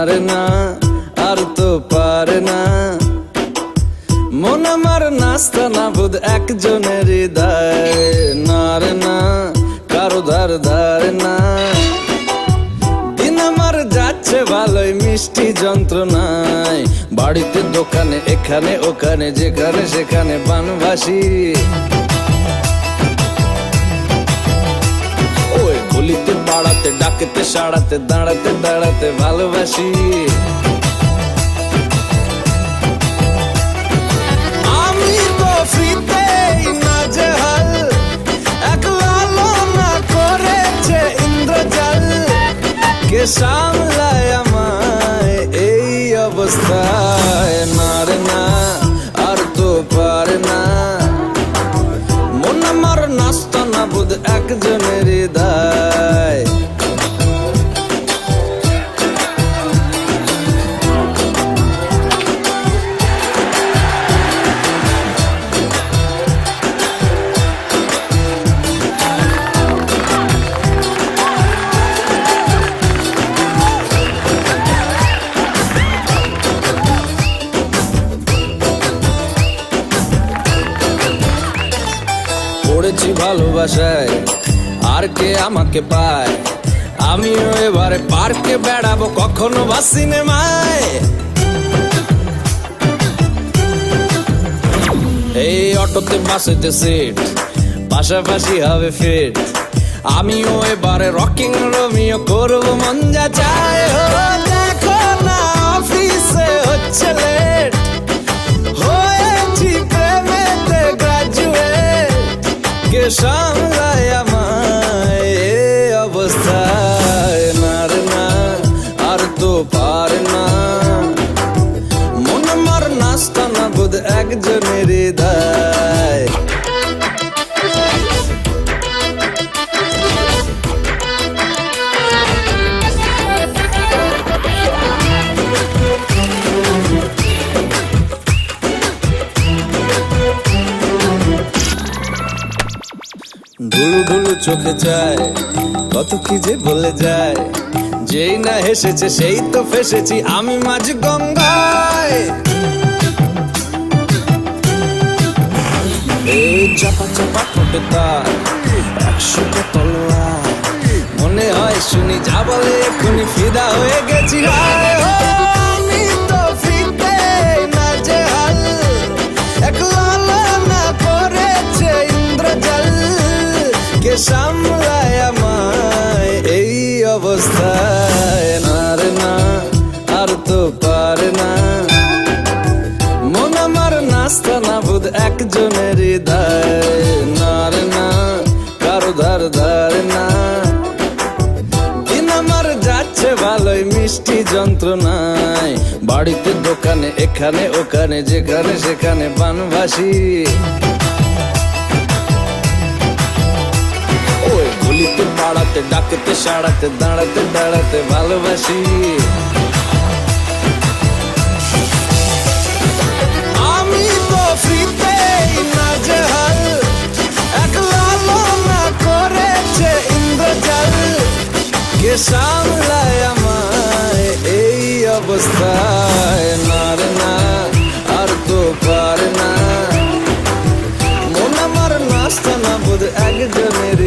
রে না আর তো পারে না, মন আমার নাস্তা না বুধ একজনের হৃদয়, না রে না কারো ধার ধারে না। দিন আমার যাচ্ছে ভালোই মিষ্টি যন্ত্রণায়, বাড়িতে দোকানে এখানে ওখানে যেখানে সেখানে বানবাসী। ওই গলিতে পাড়াতে ডাকেতে সাড়াতে দাঁড়াতে দাঁড়াতে ভালোবাসি। আমি তো ফ্রিতেই নাজেহাল, একলা না করেছে ইন্দ্রজাল, কে সামলায় আমায় এই অবস্থায়, না রে না আর তো পারে না, মন আমার নাস্তা না বুধ একজনের হৃদয়। পড়েছি ভালোবাসায় আর কে আমাকে পায়, আমিও এবারে পার্কে বেড়াবো কখনো বা সিনেমায়। এই অটোতে বাসেতে সিট পাশাপাশি হবে ফিট, আমিও এবারে রকিং রোমিও করবো মন যা চায়। দেখো না অফিসে হচ্ছে লেট, হয়েছি প্রেমেতে গ্রাজুয়েট, কে সামলায় আমায় এই অবস্থায়, না রে না আর তো পারে না, মন আমার নাস্তা না বুধ একজনের হৃদয়। ঢুলু ঢুলু চোখে যায় কত কি যে বলে যায়, যেই না হেসেছে সেই তো ফেসেছি আমি মাঝ গঙ্গায়। এই চাপা চাপা ঠোঁটে তার 100টা তলোয়ার, মনে হয় শুনি যা বলে এক্ষুনি ফিদা হয়ে গেছি। আমি তো ফিরতে নাজেহাল, একলা না করেছে ইন্দ্রজাল, কে সামলায় আমায় এই অবস্থায়, না রে না আর তো পারে না, মন আমার নাস্তা না বুধ একজনের হৃদয়, না রে না কারো ধার ধারে না। দিন আমার যাচ্ছে ভালোই মিষ্টি যন্ত্রণায়, বাড়িতে দোকানে এখানে ওখানে যেখানে সেখানে বানবাসি। গলিতে পাড়াতে ডাকেতে সাড়াতে দাঁড়াতে দাঁড়াতে ভালোবাসি। আমি তো ফ্রিতেই নাজেহাল, একলা না করেছে ইন্দ্রজাল, কে সামলায় আমায় এই অবস্থায়, না রে না আর তো পারে না, মন আমার নাস্তা না বুধ একজনের